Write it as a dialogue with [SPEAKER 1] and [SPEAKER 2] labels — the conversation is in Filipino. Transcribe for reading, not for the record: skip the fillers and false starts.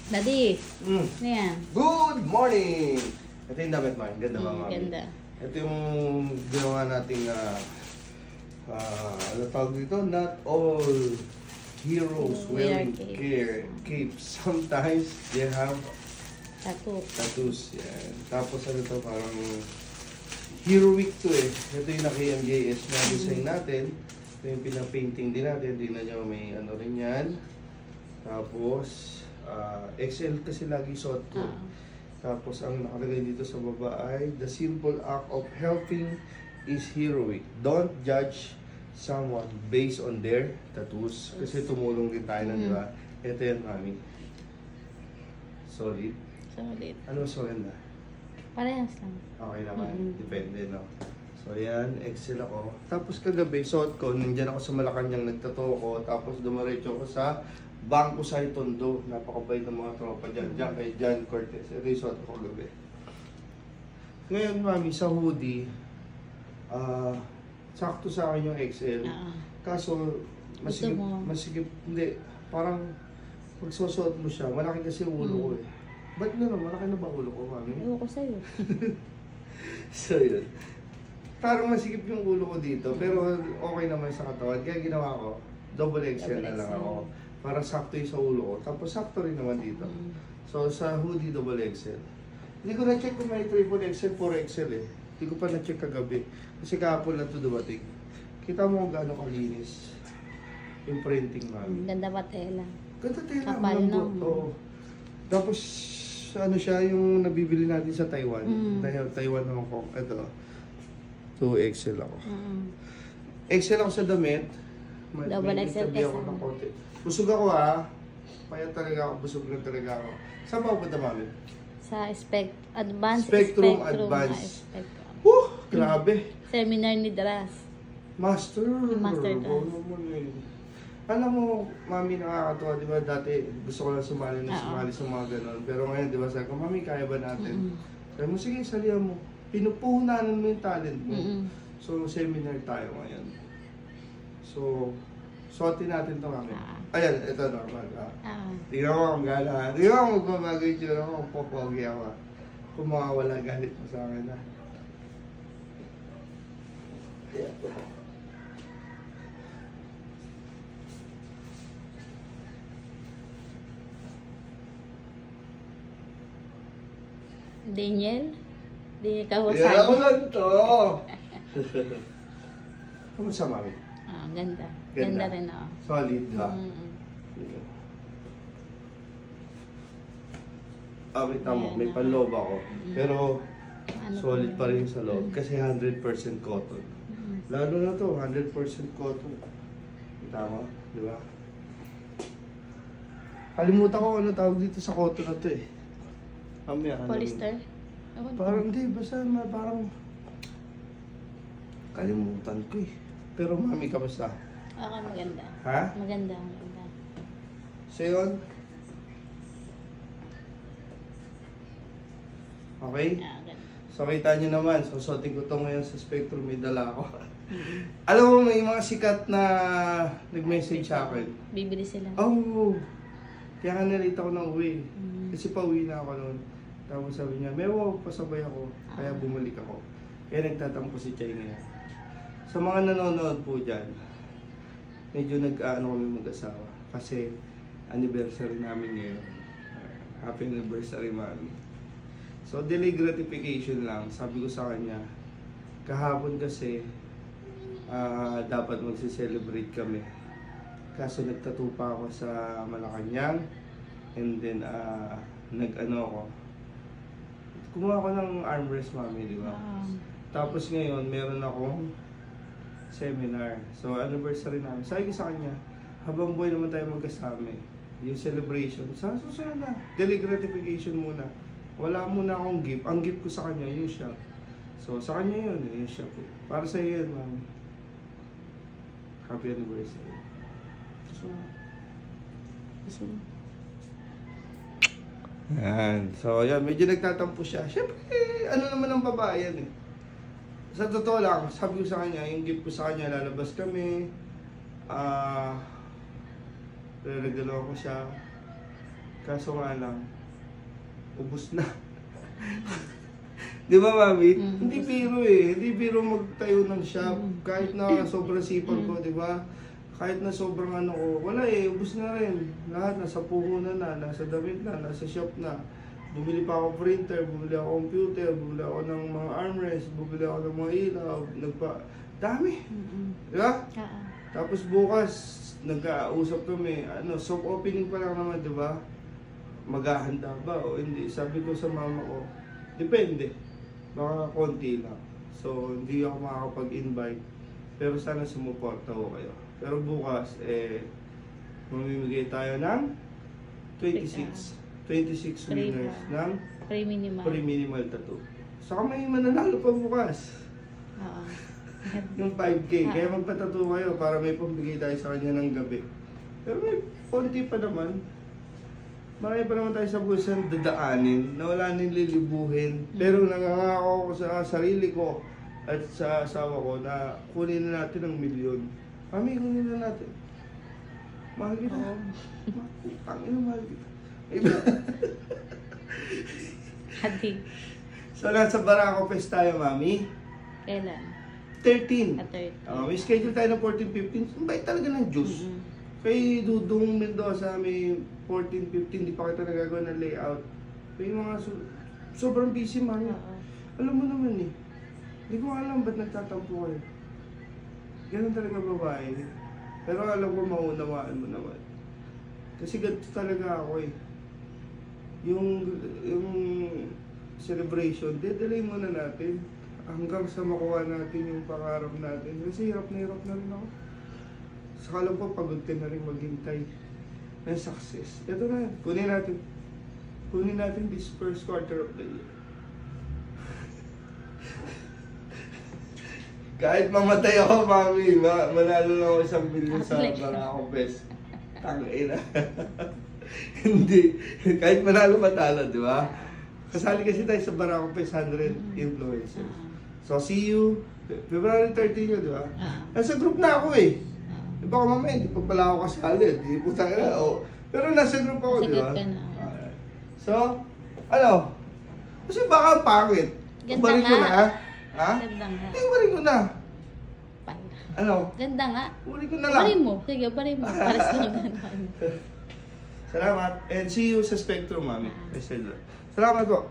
[SPEAKER 1] Daddy,
[SPEAKER 2] Mm.
[SPEAKER 1] ano yan?
[SPEAKER 2] Good morning! Ito yung damit mo. Ganda ba, mami?
[SPEAKER 1] Ganda.
[SPEAKER 2] Ito yung ginawa nating ano tawag dito? Not all heroes wearing capes. Sometimes they have tattoos. Yan. Tapos ano to, parang Hero Week to eh. Ito yung naka-MJS na design natin. Ito yung pinapainting din natin. Tingnan nyo, may ano rin yan. Tapos, XL kasi lagi suot ko. Tapos, ang nakalagay dito sa baba ay, the simple act of helping is heroic. Don't judge someone based on their tattoos. Kasi tumulong din tayo na, di ba? Ito yan, mami. Solid.
[SPEAKER 1] Solid.
[SPEAKER 2] Ano solid na?
[SPEAKER 1] Parehas lang.
[SPEAKER 2] Okay naman. Depende, no? So, yan. XL ako. Tapos kagabi, suot ko. Nandiyan ako sa Malacanang nagtato ko. Tapos dumiretso ko sa Bangko sa Tondo. Napakabait ng mga tropa dyan. Diyan kay John Cortez. Ito yung suot ko kagabi. Ngayon, mami, sa hoodie, sakto sa akin yung XL. Kaso, masigip, hindi. Parang, pag susuot mo siya, malaki kasi yung ulo ko eh. Ba't naman? Malaki na ba ulo ko, mami?
[SPEAKER 1] Ewan ko sa'yo.
[SPEAKER 2] So, yun. Parang masikip yung ulo ko dito, pero okay naman sa katawan. Kaya ginawa ko, double XL na lang ako. Para sakto yung sa ulo ko. Tapos sakto rin naman dito. So, sa hoodie, double XL. Hindi ko na-check kung may triple XL, 4XL eh. Hindi ko pa na-check kagabi. Kasi kahapon lang ito dumating. Kita mo kung gaano kalinis yung printing, mami.
[SPEAKER 1] Ganda pa tela.
[SPEAKER 2] Ganda tela.
[SPEAKER 1] Kapal lang.
[SPEAKER 2] Oo. Tapos, ano siya, yung nabibili natin sa Taiwan. Dahil Taiwan, Hong Kong. Ito, 2XL ako. XL ako sa damit.
[SPEAKER 1] Double XL
[SPEAKER 2] kasi ako ng konti. Busog ako Payat talaga ako, busog na talaga ako. Saan ba punta, mami?
[SPEAKER 1] Sa Advanced
[SPEAKER 2] Spectrum Advanced. Grabe.
[SPEAKER 1] Seminar ni Dras.
[SPEAKER 2] Master.
[SPEAKER 1] Master Dras.
[SPEAKER 2] Alam mo, mami, nakakatuwa, di ba? Dati gusto ko lang sumali sa mga ganon. Pero ngayon, di ba, sabi ko, mami, kaya ba natin? Sabi mo, sige, salihan mo. Pinupuhunan mo yung talent mo. So, seminar tayo ngayon. So, suotin natin ito, mami. Ayan, ito normal. Tingnan mo ang gala. Tingnan mo magbabago yung tsura mo. Popogi ako. Kung mawawala galit mo sa akin, Ayan.
[SPEAKER 1] Daniel? Di ka
[SPEAKER 2] Yan ako lang to. Kamusta, mami?
[SPEAKER 1] Ganda. Ganda rin ako.
[SPEAKER 2] Solid, ha? Wait mo, may panloob ako. Pero, solid pa rin sa loob. Kasi 100% cotton. Lalo na to, 100% cotton. Tama, di ba? Kalimutan ko ano tawag dito sa cotton na to eh.
[SPEAKER 1] Polyester?
[SPEAKER 2] Parang hindi, basta parang kalimutan ko eh. Pero mami, kamusta?
[SPEAKER 1] Okay, maganda.
[SPEAKER 2] Ha?
[SPEAKER 1] Maganda.
[SPEAKER 2] So yun? Okay?
[SPEAKER 1] Ganda.
[SPEAKER 2] So kita nyo naman, susuotin ko ito ngayon sa Spectrum, may dala ako. Alam mo, may mga sikat na nag-message sa akin.
[SPEAKER 1] Bibili sila.
[SPEAKER 2] Oh! Kaya ka nalita ko ng uwi. Kasi pauwi na ako noon. Tapos sabi niya, Mewo, pasabay ako. Kaya bumalik ako. Kaya nagtatampo si Chay ngayon. Sa mga nanonood po dyan, medyo nag-ano kami mag-asawa. Kasi anniversary namin ngayon. Happy anniversary, mami. So, delay gratification lang. Sabi ko sa kanya, kahapon kasi dapat magse-celebrate kami. Kaso nagtattoo pa ako sa Malacanang. And then, nag-ano ako. Kumuha ko ng armrest, mami, di ba? Tapos ngayon, meron akong seminar. So, anniversary namin. Sabi ko sa kanya, habang buhay naman tayo magkasama eh. Yung celebration, sa susunod na. Delay gratification muna. Wala muna akong gift. Ang gift ko sa kanya, yung shop. So, sa kanya yun, yung shop. Para sa iyo yun, mami. Happy anniversary. So, yan. So, yan. Medyo nagtatampo siya. Siyempre, ano naman ang babae yan eh. Sa totoo lang, sabi ko sa kanya, yung gift ko sa kanya, lalabas kami. Regalo ko siya. Kaso nga lang, ubus na. Di ba, Mami? Hindi biro eh. Hindi biro magtayo ng shop. Kahit na sobrang sipag ko, di ba? Kahit na sobrang ano ko, wala eh, ubus na rin. Lahat nasa puhunan na, nasa damit na, nasa shop na. Bumili pa ako printer, bumili ako computer, bumili ako ng mga armrest, bumili ako ng mga ilaw, dami. Di ba? Tapos bukas, nagkausap kami, soft opening pa lang naman, di ba? Maghahanda ba o hindi? Sabi ko sa mama ko, depende. Baka konti lang. So, hindi ako makakapag-invite. Pero sana sumuporta ko kayo. Pero bukas, mamimigay tayo ng 26 winners ng pre-minimal tattoo. Saka may mananalo pa bukas.
[SPEAKER 1] Oo.
[SPEAKER 2] Yung 5K. Kaya magpatattoo kayo para may pambigay tayo sa kanya ng gabi. Pero may konti pa naman. Marami pa naman tayo sa busan dadaanin na wala nang lilibuhin. Pero nangangako ko sa sarili ko at sa asawa ko na kunin na natin ang milyon. Kami, kunin na natin. Mahal kita. Tangina, mahal kita.
[SPEAKER 1] Hati.
[SPEAKER 2] So, nasa Barako Fest tayo, Mami.
[SPEAKER 1] Kailan?
[SPEAKER 2] 13.
[SPEAKER 1] At 30.
[SPEAKER 2] May schedule tayo ng 14-15. Bait talaga ng juice. Kay Dudong Mendoza, may 14-15, di pa kita nagagawa ng layout. May mga sobrang busy, Mami. Alam mo naman eh. Hindi ko alam ba't nagtatampo kayo. Ganun talaga babae. Pero alam ko maunawaan mo naman. Kasi ganito talaga ako eh. Yung celebration, dedalay muna natin. Hanggang sa makuha natin yung pangarap natin. Kasi hirap na rin ako. Saka alam ko, pagod ka na rin maghintay ng success. Ito na, kunin natin this first quarter of the year. Kahit mamatay ako, Mami, manalo lang ako 1 million sa Barako Fest. Tangina. Hindi. Kahit manalo matalo, di ba? Kasali kasi tayo sa Barako Fest 100 influencers. So, see you February 13 yun, di ba? Nasa group na ako eh. Baka mamaya, hindi pa pala ako kasali. Hindi po tayo na. Pero nasa group ako, di ba? So, ano? Kasi baka pangit. Balik ko na, ha? Ha?
[SPEAKER 1] Ganda nga.
[SPEAKER 2] Balik ko na. Ano?
[SPEAKER 1] Ganda nga.
[SPEAKER 2] Balik ko na lang.
[SPEAKER 1] Balik mo. Sige, balik mo. Para sa gano'n.
[SPEAKER 2] Salamat. And see you sa Spectrum, Mami. Salamat po.